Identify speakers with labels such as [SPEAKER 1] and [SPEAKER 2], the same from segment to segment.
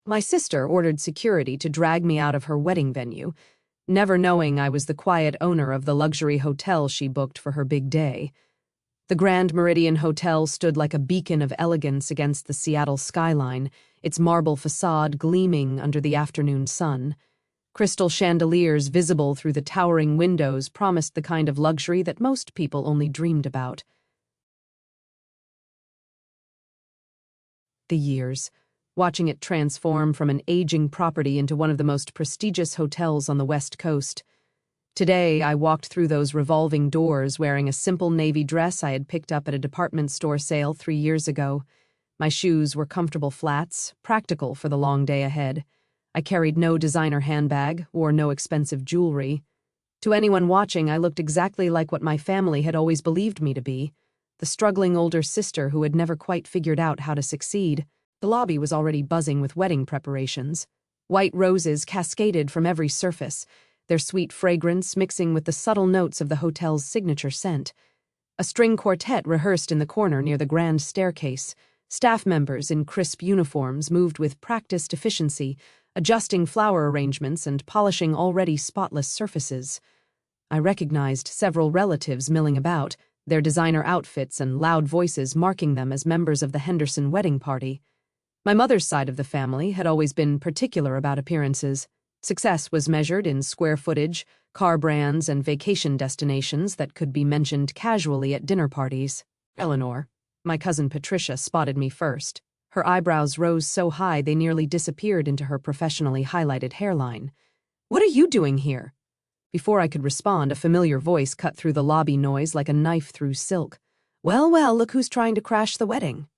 [SPEAKER 1] My sister ordered security to drag me out of her wedding venue, never knowing I was the quiet owner of the luxury hotel she booked for her big day. The Grand Meridian Hotel stood like a beacon of elegance against the Seattle skyline, its marble facade gleaming under the afternoon sun. Crystal chandeliers visible through the towering windows promised the kind of luxury that most people only dreamed about. The years, watching it transform from an aging property into one of the most prestigious hotels on the West Coast. Today, I walked through those revolving doors wearing a simple navy dress I had picked up at a department store sale 3 years ago. My shoes were comfortable flats, practical for the long day ahead. I carried no designer handbag, wore no expensive jewelry. To anyone watching, I looked exactly like what my family had always believed me to be, the struggling older sister who had never quite figured out how to succeed. The lobby was already buzzing with wedding preparations. White roses cascaded from every surface, their sweet fragrance mixing with the subtle notes of the hotel's signature scent. A string quartet rehearsed in the corner near the grand staircase. Staff members in crisp uniforms moved with practiced efficiency, adjusting flower arrangements and polishing already spotless surfaces. I recognized several relatives milling about, their designer outfits and loud voices marking them as members of the Henderson wedding party. My mother's side of the family had always been particular about appearances. Success was measured in square footage, car brands, and vacation destinations that could be mentioned casually at dinner parties. Eleanor, my cousin Patricia, spotted me first. Her eyebrows rose so high they nearly disappeared into her professionally highlighted hairline. "What are you doing here?" Before I could respond, a familiar voice cut through the lobby noise like a knife through silk. "Well, well, look who's trying to crash the wedding."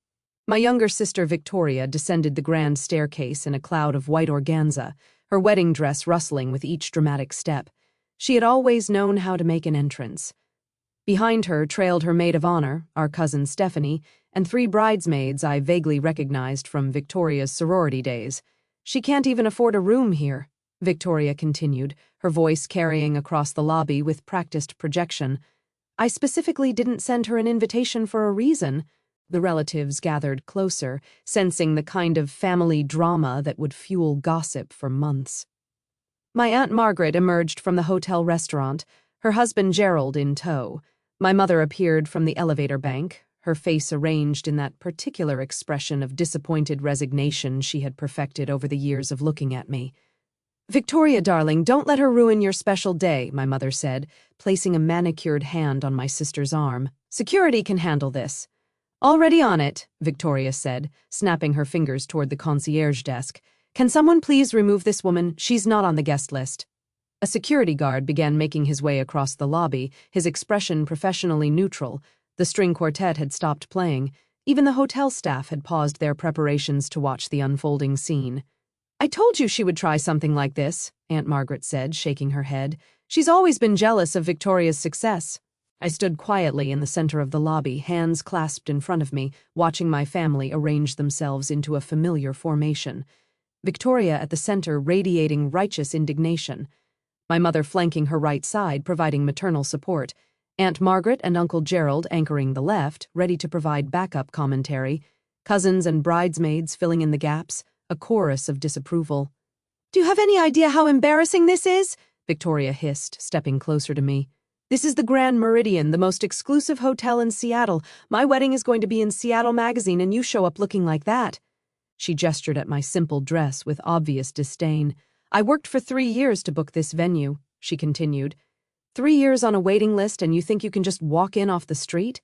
[SPEAKER 1] My younger sister Victoria descended the grand staircase in a cloud of white organza, her wedding dress rustling with each dramatic step. She had always known how to make an entrance. Behind her trailed her maid of honor, our cousin Stephanie, and 3 bridesmaids I vaguely recognized from Victoria's sorority days. "She can't even afford a room here," Victoria continued, her voice carrying across the lobby with practiced projection. "I specifically didn't send her an invitation for a reason." The relatives gathered closer, sensing the kind of family drama that would fuel gossip for months. My Aunt Margaret emerged from the hotel restaurant, her husband Gerald in tow. My mother appeared from the elevator bank, her face arranged in that particular expression of disappointed resignation she had perfected over the years of looking at me. "Victoria, darling, don't let her ruin your special day," my mother said, placing a manicured hand on my sister's arm. "Security can handle this." "Already on it," Victoria said, snapping her fingers toward the concierge desk. "Can someone please remove this woman? She's not on the guest list." A security guard began making his way across the lobby, his expression professionally neutral. The string quartet had stopped playing. Even the hotel staff had paused their preparations to watch the unfolding scene. "I told you she would try something like this," Aunt Margaret said, shaking her head. "She's always been jealous of Victoria's success." I stood quietly in the center of the lobby, hands clasped in front of me, watching my family arrange themselves into a familiar formation. Victoria at the center radiating righteous indignation. My mother flanking her right side, providing maternal support. Aunt Margaret and Uncle Gerald anchoring the left, ready to provide backup commentary. Cousins and bridesmaids filling in the gaps, a chorus of disapproval. "Do you have any idea how embarrassing this is?" Victoria hissed, stepping closer to me. "This is the Grand Meridian, the most exclusive hotel in Seattle. My wedding is going to be in Seattle Magazine and you show up looking like that." She gestured at my simple dress with obvious disdain. "I worked for 3 years to book this venue," she continued. 3 years on a waiting list and you think you can just walk in off the street?"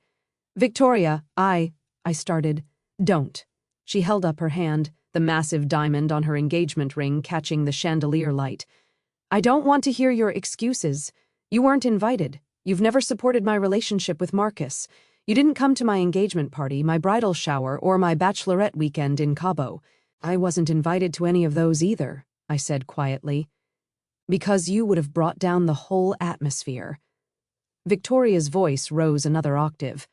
[SPEAKER 1] "Victoria, I started." "Don't." She held up her hand, the massive diamond on her engagement ring catching the chandelier light. "I don't want to hear your excuses. You weren't invited. You've never supported my relationship with Marcus. You didn't come to my engagement party, my bridal shower, or my bachelorette weekend in Cabo." "I wasn't invited to any of those either," I said quietly. "Because you would have brought down the whole atmosphere." Victoria's voice rose another octave.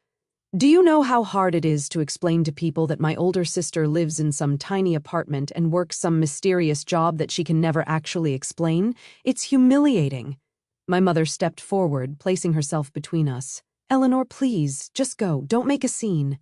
[SPEAKER 1] "Do you know how hard it is to explain to people that my older sister lives in some tiny apartment and works some mysterious job that she can never actually explain? It's humiliating." My mother stepped forward, placing herself between us. "Eleanor, please, just go. Don't make a scene."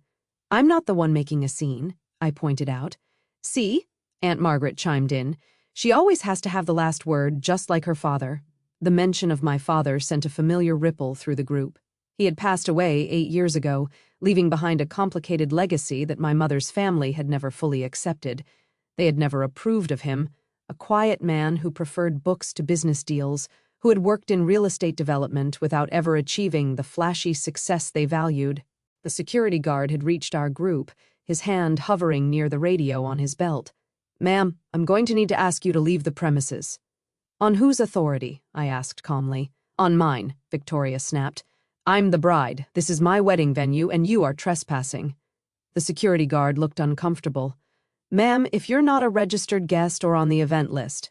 [SPEAKER 1] "I'm not the one making a scene," I pointed out. "See?" Aunt Margaret chimed in. She always has to have the last word, just like her father. The mention of my father sent a familiar ripple through the group. He had passed away 8 years ago, leaving behind a complicated legacy that my mother's family had never fully accepted. They had never approved of him, a quiet man who preferred books to business deals, who had worked in real estate development without ever achieving the flashy success they valued. The security guard had reached our group, his hand hovering near the radio on his belt. "Ma'am, I'm going to need to ask you to leave the premises." "On whose authority?" I asked calmly. "On mine," Victoria snapped. "I'm the bride. This is my wedding venue, and you are trespassing." The security guard looked uncomfortable. "Ma'am, if you're not a registered guest or on the event list."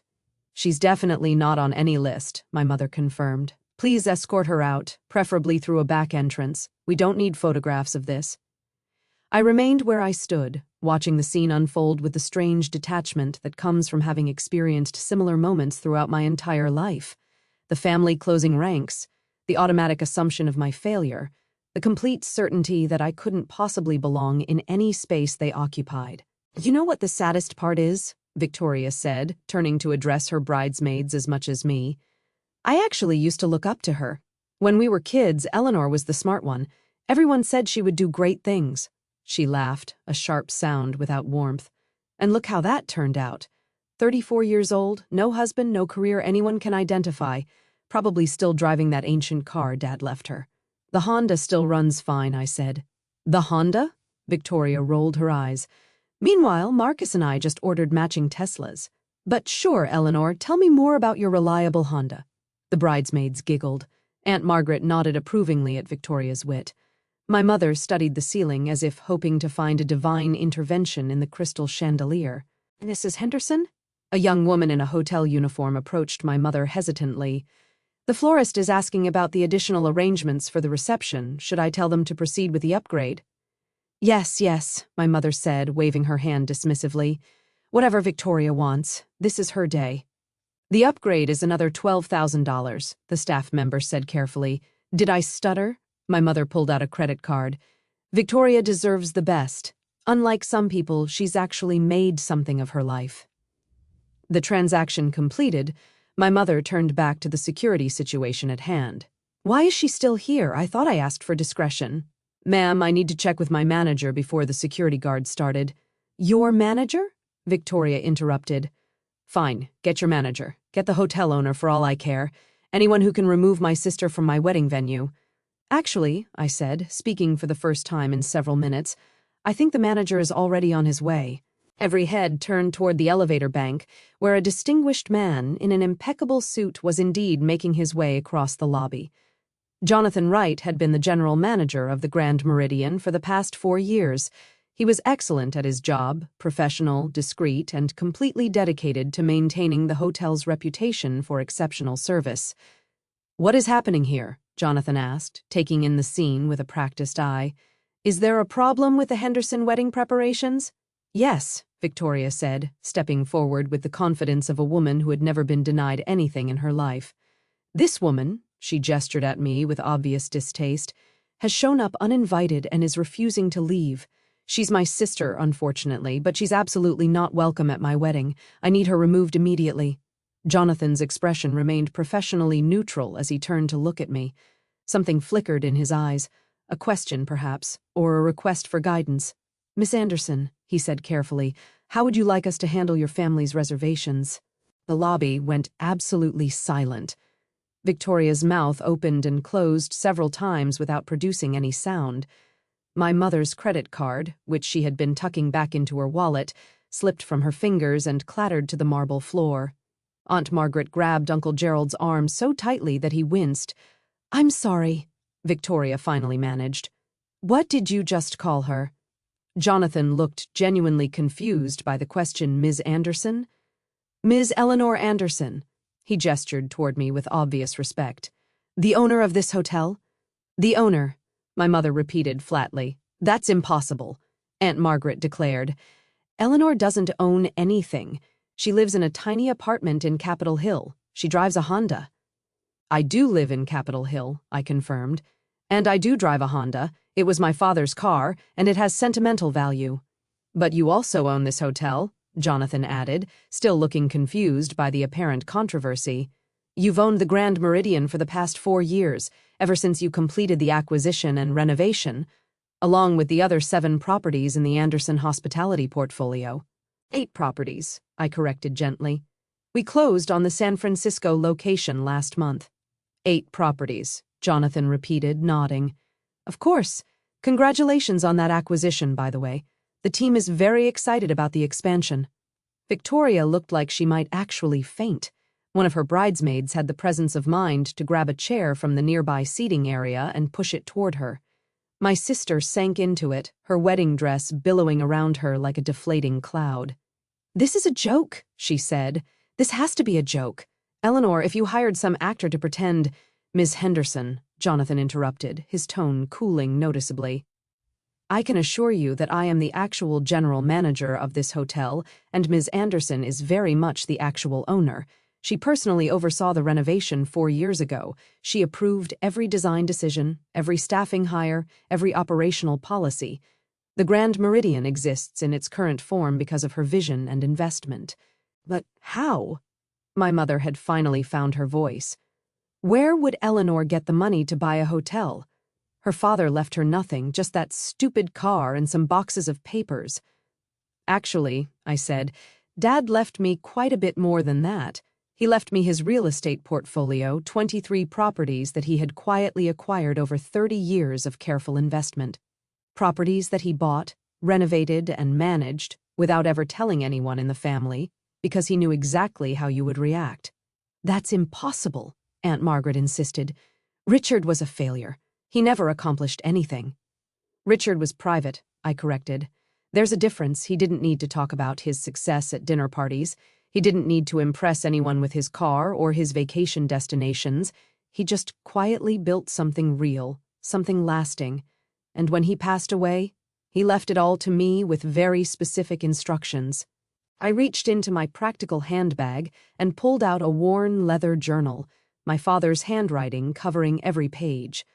[SPEAKER 1] "She's definitely not on any list," my mother confirmed. "Please escort her out, preferably through a back entrance. We don't need photographs of this." I remained where I stood, watching the scene unfold with the strange detachment that comes from having experienced similar moments throughout my entire life. The family closing ranks, the automatic assumption of my failure, the complete certainty that I couldn't possibly belong in any space they occupied. "You know what the saddest part is?" Victoria said, turning to address her bridesmaids as much as me. "I actually used to look up to her. When we were kids, Eleanor was the smart one. Everyone said she would do great things." She laughed, a sharp sound without warmth. "And look how that turned out. 34 years old, no husband, no career anyone can identify, probably still driving that ancient car Dad left her." "The Honda still runs fine," I said. "The Honda?" Victoria rolled her eyes. "Meanwhile, Marcus and I just ordered matching Teslas. But sure, Eleanor, tell me more about your reliable Honda." The bridesmaids giggled. Aunt Margaret nodded approvingly at Victoria's wit. My mother studied the ceiling as if hoping to find a divine intervention in the crystal chandelier. "Mrs. Henderson?" A young woman in a hotel uniform approached my mother hesitantly. "The florist is asking about the additional arrangements for the reception. Should I tell them to proceed with the upgrade?" "Yes, yes," my mother said, waving her hand dismissively. "Whatever Victoria wants. This is her day." "The upgrade is another $12,000, the staff member said carefully. Did I stutter? My mother pulled out a credit card. "Victoria deserves the best. Unlike some people, she's actually made something of her life." The transaction completed, my mother turned back to the security situation at hand. "Why is she still here? I thought I asked for discretion." "Ma'am, I need to check with my manager before the security guard started." "Your manager?" Victoria interrupted. "Fine, get your manager. Get the hotel owner for all I care. Anyone who can remove my sister from my wedding venue." "Actually," I said, speaking for the first time in several minutes, "I think the manager is already on his way." Every head turned toward the elevator bank, where a distinguished man in an impeccable suit was indeed making his way across the lobby. Jonathan Wright had been the general manager of the Grand Meridian for the past 4 years. He was excellent at his job, professional, discreet, and completely dedicated to maintaining the hotel's reputation for exceptional service. "What is happening here?" Jonathan asked, taking in the scene with a practiced eye. "Is there a problem with the Henderson wedding preparations?" "Yes," Victoria said, stepping forward with the confidence of a woman who had never been denied anything in her life. "This woman," she gestured at me with obvious distaste, "has shown up uninvited and is refusing to leave. She's my sister, unfortunately, but she's absolutely not welcome at my wedding. I need her removed immediately." Jonathan's expression remained professionally neutral as he turned to look at me. Something flickered in his eyes, a question perhaps, or a request for guidance. "Miss Anderson," he said carefully, "how would you like us to handle your family's reservations?" The lobby went absolutely silent. Victoria's mouth opened and closed several times without producing any sound. My mother's credit card, which she had been tucking back into her wallet, slipped from her fingers and clattered to the marble floor. Aunt Margaret grabbed Uncle Gerald's arm so tightly that he winced. "I'm sorry," Victoria finally managed. "What did you just call her?" Jonathan looked genuinely confused by the question. "Ms. Anderson?" "Ms. Eleanor Anderson." He gestured toward me with obvious respect. "The owner of this hotel?" "The owner," my mother repeated flatly. "That's impossible," Aunt Margaret declared. "Eleanor doesn't own anything. She lives in a tiny apartment in Capitol Hill. She drives a Honda." "I do live in Capitol Hill," I confirmed. "And I do drive a Honda. It was my father's car, and it has sentimental value." "But you also own this hotel," Jonathan added, still looking confused by the apparent controversy. You've owned the Grand Meridian for the past 4 years, ever since you completed the acquisition and renovation, along with the other 7 properties in the Anderson hospitality portfolio. 8 properties, I corrected gently. We closed on the San Francisco location last month. 8 properties, Jonathan repeated, nodding. Of course. Congratulations on that acquisition, by the way. The team is very excited about the expansion. Victoria looked like she might actually faint. One of her bridesmaids had the presence of mind to grab a chair from the nearby seating area and push it toward her. My sister sank into it, her wedding dress billowing around her like a deflating cloud. This is a joke, she said. This has to be a joke. Eleanor, if you hired some actor to pretend— Ms. Henderson, Jonathan interrupted, his tone cooling noticeably. I can assure you that I am the actual general manager of this hotel, and Ms. Anderson is very much the actual owner. She personally oversaw the renovation 4 years ago. She approved every design decision, every staffing hire, every operational policy. The Grand Meridian exists in its current form because of her vision and investment. But how? My mother had finally found her voice. Where would Eleanor get the money to buy a hotel? Her father left her nothing, just that stupid car and some boxes of papers. Actually, I said, Dad left me quite a bit more than that. He left me his real estate portfolio, 23 properties that he had quietly acquired over 30 years of careful investment. Properties that he bought, renovated, and managed without ever telling anyone in the family, because he knew exactly how you would react. That's impossible, Aunt Margaret insisted. Richard was a failure. He never accomplished anything. Richard was private, I corrected. There's a difference. He didn't need to talk about his success at dinner parties. He didn't need to impress anyone with his car or his vacation destinations. He just quietly built something real, something lasting. And when he passed away, he left it all to me with very specific instructions. I reached into my practical handbag and pulled out a worn leather journal, my father's handwriting covering every page.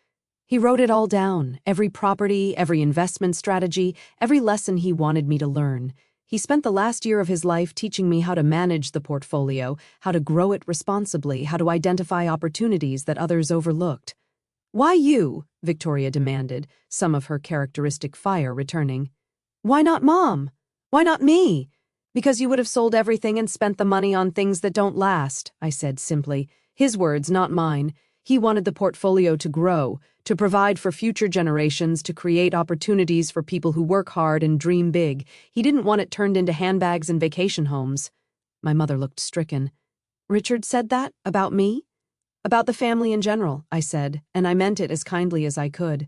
[SPEAKER 1] He wrote it all down, every property, every investment strategy, every lesson he wanted me to learn. He spent the last year of his life teaching me how to manage the portfolio, how to grow it responsibly, how to identify opportunities that others overlooked. Why you? Victoria demanded, some of her characteristic fire returning. Why not Mom? Why not me? Because you would have sold everything and spent the money on things that don't last, I said simply. His words, not mine. He wanted the portfolio to grow, to provide for future generations, to create opportunities for people who work hard and dream big. He didn't want it turned into handbags and vacation homes. My mother looked stricken. Richard said that? About me? About the family in general, I said, and I meant it as kindly as I could.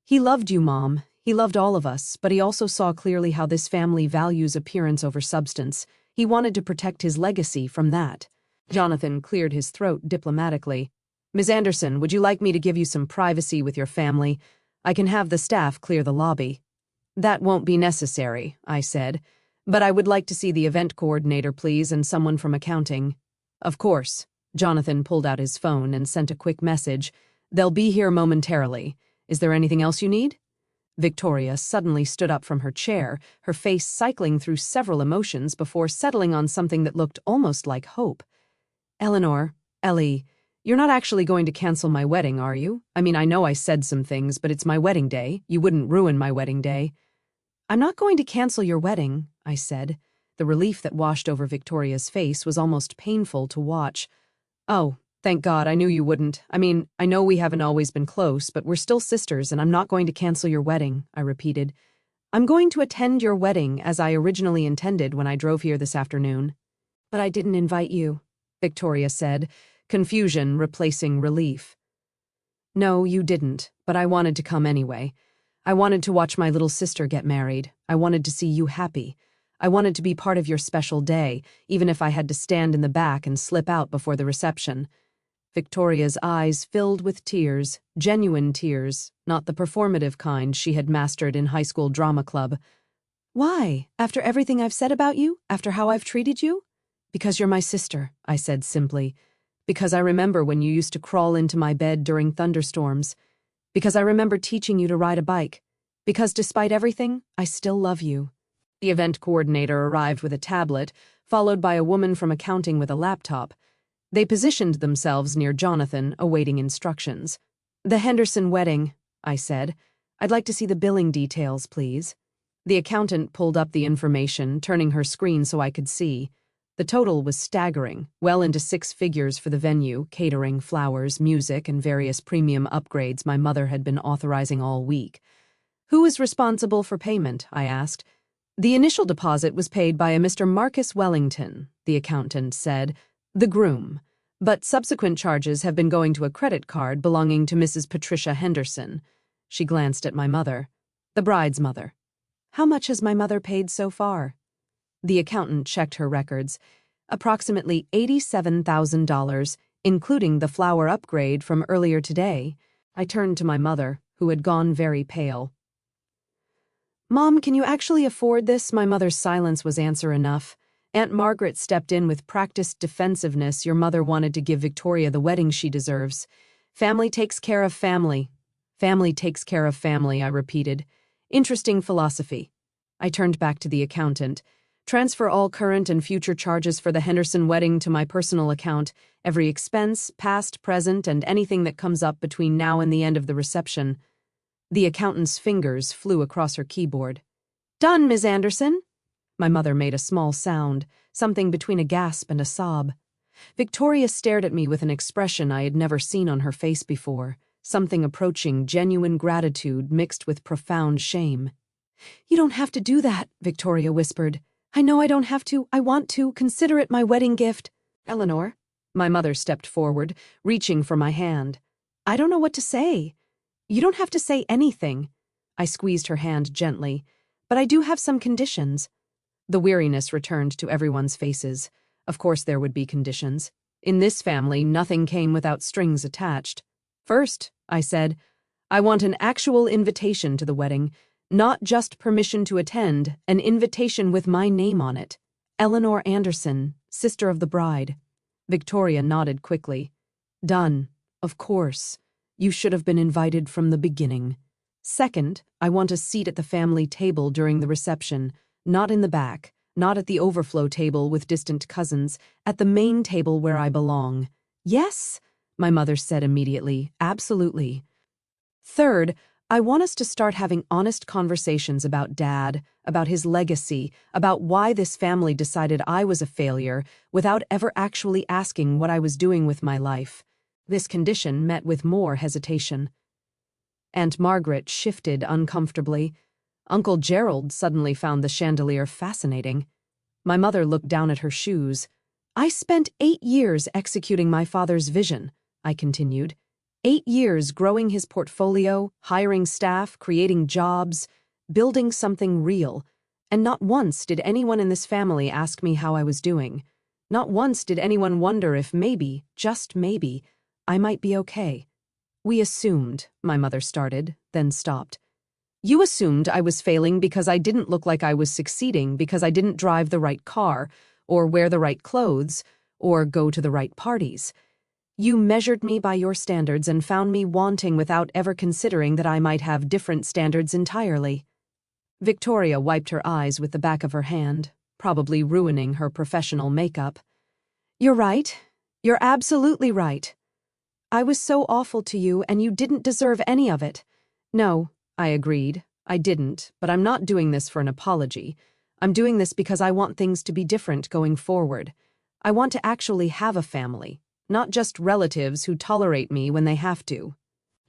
[SPEAKER 1] He loved you, Mom. He loved all of us, but he also saw clearly how this family values appearance over substance. He wanted to protect his legacy from that. Jonathan cleared his throat diplomatically. Ms. Anderson, would you like me to give you some privacy with your family? I can have the staff clear the lobby. That won't be necessary, I said, but I would like to see the event coordinator, please, and someone from accounting. Of course. Jonathan pulled out his phone and sent a quick message. They'll be here momentarily. Is there anything else you need? Victoria suddenly stood up from her chair, her face cycling through several emotions before settling on something that looked almost like hope. Eleanor, Ellie, you're not actually going to cancel my wedding, are you? I mean, I know I said some things, but it's my wedding day. You wouldn't ruin my wedding day. I'm not going to cancel your wedding, I said. The relief that washed over Victoria's face was almost painful to watch. Oh, thank God, I knew you wouldn't. I mean, I know we haven't always been close, but we're still sisters, and I'm not going to cancel your wedding, I repeated. I'm going to attend your wedding as I originally intended when I drove here this afternoon. But I didn't invite you, Victoria said, confusion replacing relief. No, you didn't, but I wanted to come anyway. I wanted to watch my little sister get married. I wanted to see you happy. I wanted to be part of your special day, even if I had to stand in the back and slip out before the reception. Victoria's eyes filled with tears, genuine tears, not the performative kind she had mastered in high school drama club. Why? After everything I've said about you? After how I've treated you? Because you're my sister, I said simply. Because I remember when you used to crawl into my bed during thunderstorms. Because I remember teaching you to ride a bike. Because despite everything, I still love you. The event coordinator arrived with a tablet, followed by a woman from accounting with a laptop. They positioned themselves near Jonathan, awaiting instructions. "The Henderson wedding," I said. "I'd like to see the billing details, please." The accountant pulled up the information, turning her screen so I could see. The total was staggering, well into 6 figures for the venue, catering, flowers, music, and various premium upgrades my mother had been authorizing all week. "Who is responsible for payment?" I asked. "The initial deposit was paid by a Mr. Marcus Wellington," the accountant said, "the groom, but subsequent charges have been going to a credit card belonging to Mrs. Patricia Henderson." She glanced at my mother. "The bride's mother." "How much has my mother paid so far?" The accountant checked her records. "Approximately $87,000, including the flower upgrade from earlier today." I turned to my mother, who had gone very pale. "Mom, can you actually afford this?" My mother's silence was answer enough. Aunt Margaret stepped in with practiced defensiveness. "Your mother wanted to give Victoria the wedding she deserves. Family takes care of family. Family takes care of family," I repeated. "Interesting philosophy." I turned back to the accountant. "Transfer all current and future charges for the Henderson wedding to my personal account, every expense, past, present, and anything that comes up between now and the end of the reception." The accountant's fingers flew across her keyboard. "Done, Ms. Anderson." My mother made a small sound, something between a gasp and a sob. Victoria stared at me with an expression I had never seen on her face before, something approaching genuine gratitude mixed with profound shame. "You don't have to do that," Victoria whispered. "I know I don't have to. I want to. Consider it my wedding gift." "Eleanor?" My mother stepped forward, reaching for my hand. "I don't know what to say." "You don't have to say anything." I squeezed her hand gently. "But I do have some conditions." The weariness returned to everyone's faces. Of course there would be conditions. In this family, nothing came without strings attached. "First," I said, "I want an actual invitation to the wedding. Not just permission to attend, an invitation with my name on it. Eleanor Anderson, sister of the bride." Victoria nodded quickly. "Done. Of course. You should have been invited from the beginning." "Second, I want a seat at the family table during the reception, not in the back, not at the overflow table with distant cousins, at the main table where I belong." "Yes," my mother said immediately, "absolutely." "Third, I want us to start having honest conversations about Dad, about his legacy, about why this family decided I was a failure, without ever actually asking what I was doing with my life." This condition met with more hesitation. Aunt Margaret shifted uncomfortably. Uncle Gerald suddenly found the chandelier fascinating. My mother looked down at her shoes. "I spent 8 years executing my father's vision," I continued. 8 years growing his portfolio, hiring staff, creating jobs, building something real. And not once did anyone in this family ask me how I was doing. Not once did anyone wonder if maybe, just maybe, I might be okay. "We assumed," my mother started, then stopped. "You assumed I was failing because I didn't look like I was succeeding, because I didn't drive the right car, or wear the right clothes, or go to the right parties. You measured me by your standards and found me wanting without ever considering that I might have different standards entirely." Victoria wiped her eyes with the back of her hand, probably ruining her professional makeup. "You're right. You're absolutely right. I was so awful to you, and you didn't deserve any of it." "No," I agreed. "I didn't, but I'm not doing this for an apology. I'm doing this because I want things to be different going forward. I want to actually have a family, not just relatives who tolerate me when they have to."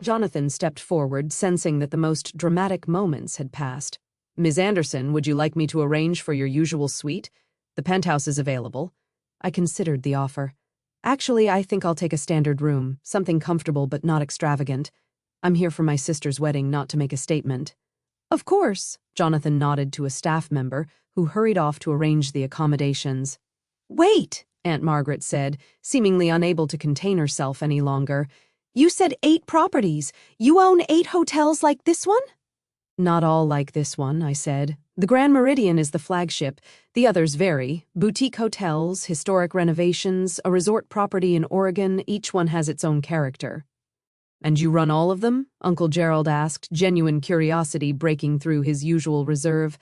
[SPEAKER 1] Jonathan stepped forward, sensing that the most dramatic moments had passed. "Ms. Anderson, would you like me to arrange for your usual suite? The penthouse is available." I considered the offer. "Actually, I think I'll take a standard room, something comfortable but not extravagant. I'm here for my sister's wedding, not to make a statement." "Of course," Jonathan nodded to a staff member, who hurried off to arrange the accommodations. "Wait," Aunt Margaret said, seemingly unable to contain herself any longer. "You said 8 properties. You own 8 hotels like this one?" "Not all like this one," I said. "The Grand Meridian is the flagship. The others vary. Boutique hotels, historic renovations, a resort property in Oregon, each one has its own character." "And you run all of them?" Uncle Gerald asked, genuine curiosity breaking through his usual reserve.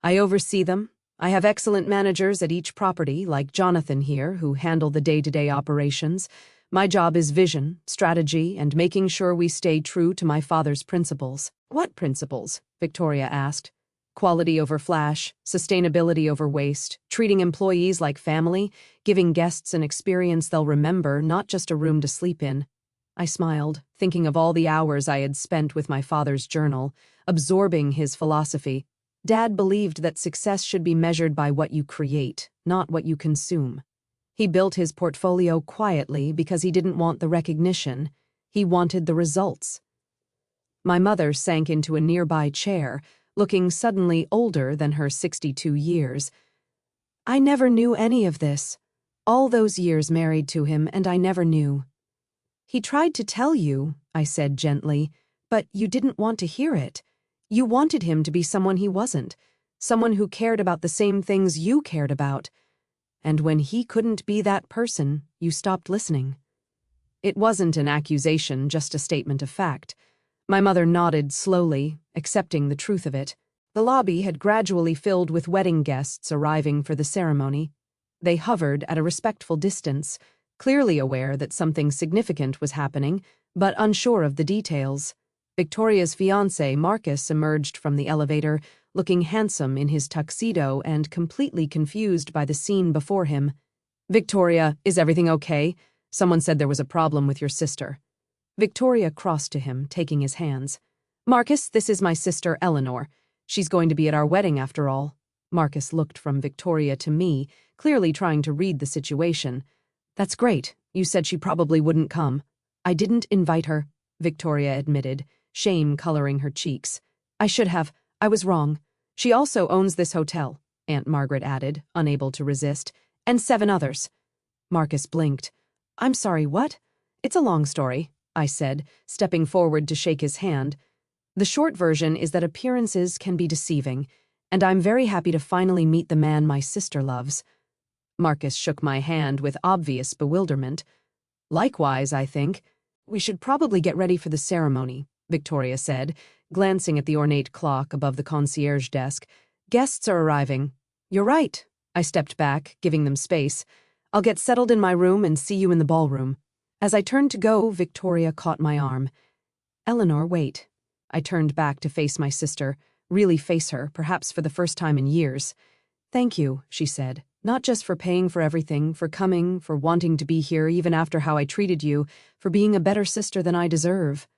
[SPEAKER 1] I oversee them. I have excellent managers at each property, like Jonathan here, who handle the day-to-day operations. My job is vision, strategy, and making sure we stay true to my father's principles. What principles? Victoria asked. Quality over flash, sustainability over waste, treating employees like family, giving guests an experience they'll remember, not just a room to sleep in. I smiled, thinking of all the hours I had spent with my father's journal, absorbing his philosophy. Dad believed that success should be measured by what you create, not what you consume. He built his portfolio quietly because he didn't want the recognition. He wanted the results. My mother sank into a nearby chair, looking suddenly older than her 62 years. I never knew any of this. All those years married to him, and I never knew. He tried to tell you, I said gently, but you didn't want to hear it. You wanted him to be someone he wasn't, someone who cared about the same things you cared about. And when he couldn't be that person, you stopped listening. It wasn't an accusation, just a statement of fact. My mother nodded slowly, accepting the truth of it. The lobby had gradually filled with wedding guests arriving for the ceremony. They hovered at a respectful distance, clearly aware that something significant was happening, but unsure of the details. Victoria's fiancé, Marcus, emerged from the elevator, looking handsome in his tuxedo and completely confused by the scene before him. Victoria, is everything okay? Someone said there was a problem with your sister. Victoria crossed to him, taking his hands. Marcus, this is my sister, Eleanor. She's going to be at our wedding after all. Marcus looked from Victoria to me, clearly trying to read the situation. That's great. You said she probably wouldn't come. I didn't invite her, Victoria admitted, shame coloring her cheeks. I should have. I was wrong. She also owns this hotel, Aunt Margaret added, unable to resist, and 7 others. Marcus blinked. I'm sorry, what? It's a long story, I said, stepping forward to shake his hand. The short version is that appearances can be deceiving, and I'm very happy to finally meet the man my sister loves. Marcus shook my hand with obvious bewilderment. Likewise, I think. We should probably get ready for the ceremony, Victoria said, glancing at the ornate clock above the concierge desk. Guests are arriving. You're right. I stepped back, giving them space. I'll get settled in my room and see you in the ballroom. As I turned to go, Victoria caught my arm. Eleanor, wait. I turned back to face my sister, really face her, perhaps for the first time in years. Thank you, she said, not just for paying for everything, for coming, for wanting to be here even after how I treated you, for being a better sister than I deserve.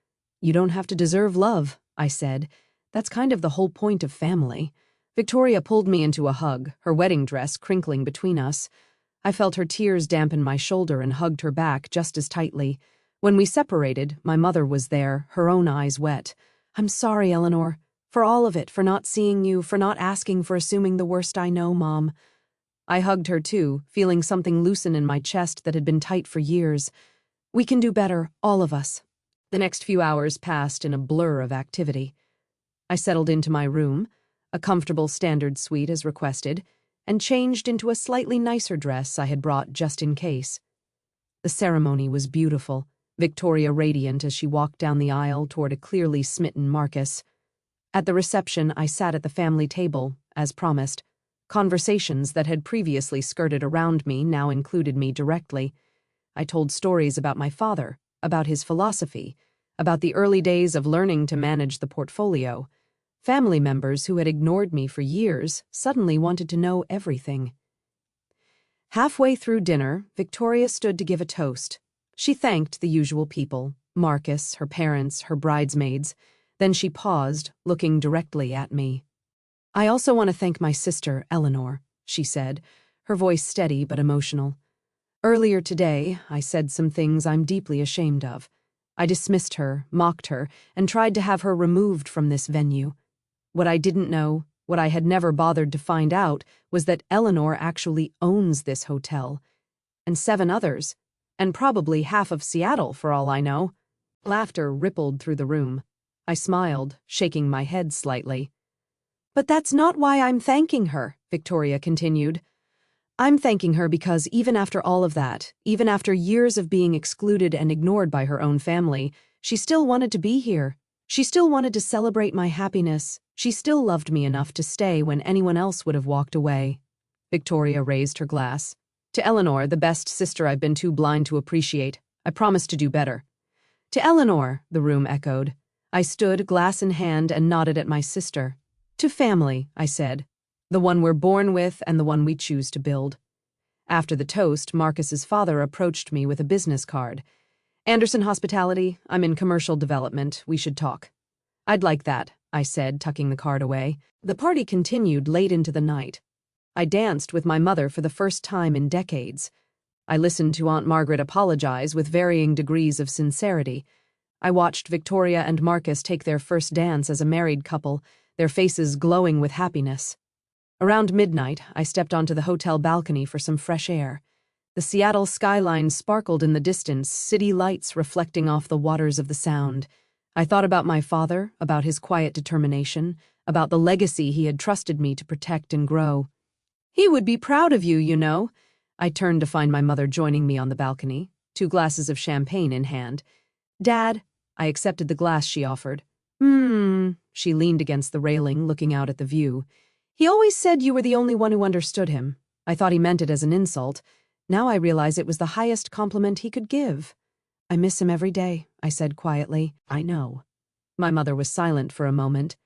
[SPEAKER 1] You don't have to deserve love, I said. That's kind of the whole point of family. Victoria pulled me into a hug, her wedding dress crinkling between us. I felt her tears dampen my shoulder and hugged her back just as tightly. When we separated, my mother was there, her own eyes wet. I'm sorry, Eleanor. For all of it, for not seeing you, for not asking, for assuming the worst I know, Mom. I hugged her too, feeling something loosen in my chest that had been tight for years. We can do better, all of us. The next few hours passed in a blur of activity. I settled into my room, a comfortable standard suite as requested, and changed into a slightly nicer dress I had brought just in case. The ceremony was beautiful, Victoria radiant as she walked down the aisle toward a clearly smitten Marcus. At the reception, I sat at the family table, as promised. Conversations that had previously skirted around me now included me directly. I told stories about my father, about his philosophy, about the early days of learning to manage the portfolio. Family members who had ignored me for years suddenly wanted to know everything. Halfway through dinner, Victoria stood to give a toast. She thanked the usual people, Marcus, her parents, her bridesmaids. Then she paused, looking directly at me. I also want to thank my sister, Eleanor, she said, her voice steady but emotional. Earlier today, I said some things I'm deeply ashamed of. I dismissed her, mocked her, and tried to have her removed from this venue. What I didn't know, what I had never bothered to find out, was that Eleanor actually owns this hotel. And 7 others. And probably half of Seattle, for all I know. Laughter rippled through the room. I smiled, shaking my head slightly. But that's not why I'm thanking her, Victoria continued. I'm thanking her because even after all of that, even after years of being excluded and ignored by her own family, she still wanted to be here. She still wanted to celebrate my happiness, She still loved me enough to stay when anyone else would have walked away. Victoria raised her glass. To Eleanor, the best sister I've been too blind to appreciate. I promise to do better. To Eleanor, the room echoed. I stood, glass in hand, and nodded at my sister. To family, I said. The one we're born with and the one we choose to build. After the toast, Marcus's father approached me with a business card. Anderson Hospitality, I'm in commercial development. We should talk. I'd like that, I said, tucking the card away. The party continued late into the night. I danced with my mother for the first time in decades. I listened to Aunt Margaret apologize with varying degrees of sincerity. I watched Victoria and Marcus take their first dance as a married couple, their faces glowing with happiness. Around midnight, I stepped onto the hotel balcony for some fresh air. The Seattle skyline sparkled in the distance, city lights reflecting off the waters of the Sound. I thought about my father, about his quiet determination, about the legacy he had trusted me to protect and grow. He would be proud of you, you know. I turned to find my mother joining me on the balcony, 2 glasses of champagne in hand. Dad, I accepted the glass she offered. She leaned against the railing, looking out at the view. He always said you were the only one who understood him. I thought he meant it as an insult. Now I realize it was the highest compliment he could give. I miss him every day, I said quietly. I know. My mother was silent for a moment.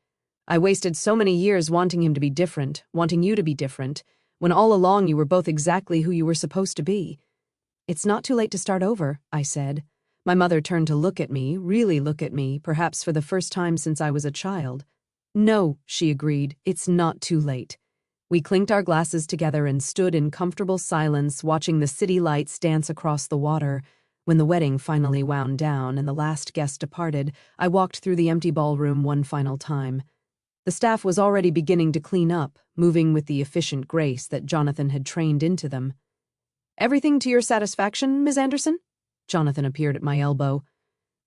[SPEAKER 1] I wasted so many years wanting him to be different, wanting you to be different, when all along you were both exactly who you were supposed to be. It's not too late to start over, I said. My mother turned to look at me, really look at me, perhaps for the first time since I was a child. No, she agreed, it's not too late. We clinked our glasses together and stood in comfortable silence watching the city lights dance across the water. When the wedding finally wound down and the last guest departed, I walked through the empty ballroom one final time. The staff was already beginning to clean up, moving with the efficient grace that Jonathan had trained into them. Everything to your satisfaction, Ms. Anderson? Jonathan appeared at my elbow.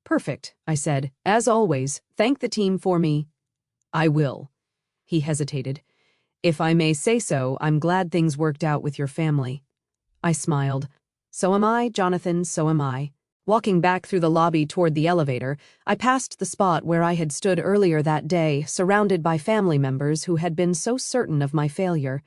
[SPEAKER 1] Perfect, I said. As always, thank the team for me. I will. He hesitated. If I may say so, I'm glad things worked out with your family. I smiled. So am I, Jonathan, so am I. Walking back through the lobby toward the elevator, I passed the spot where I had stood earlier that day, surrounded by family members who had been so certain of my failure.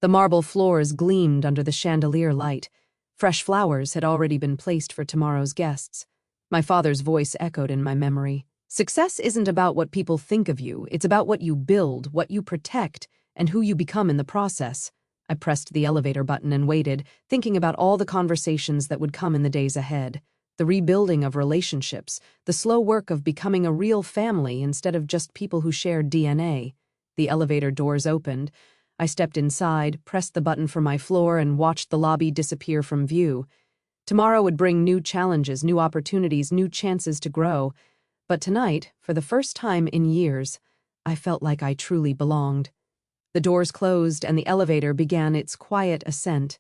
[SPEAKER 1] The marble floors gleamed under the chandelier light. Fresh flowers had already been placed for tomorrow's guests. My father's voice echoed in my memory. Success isn't about what people think of you, it's about what you build, what you protect, and who you become in the process. I pressed the elevator button and waited, thinking about all the conversations that would come in the days ahead. The rebuilding of relationships, the slow work of becoming a real family instead of just people who shared DNA. The elevator doors opened. I stepped inside, pressed the button for my floor, and watched the lobby disappear from view. Tomorrow would bring new challenges, new opportunities, new chances to grow. But tonight, for the first time in years, I felt like I truly belonged. The doors closed and the elevator began its quiet ascent.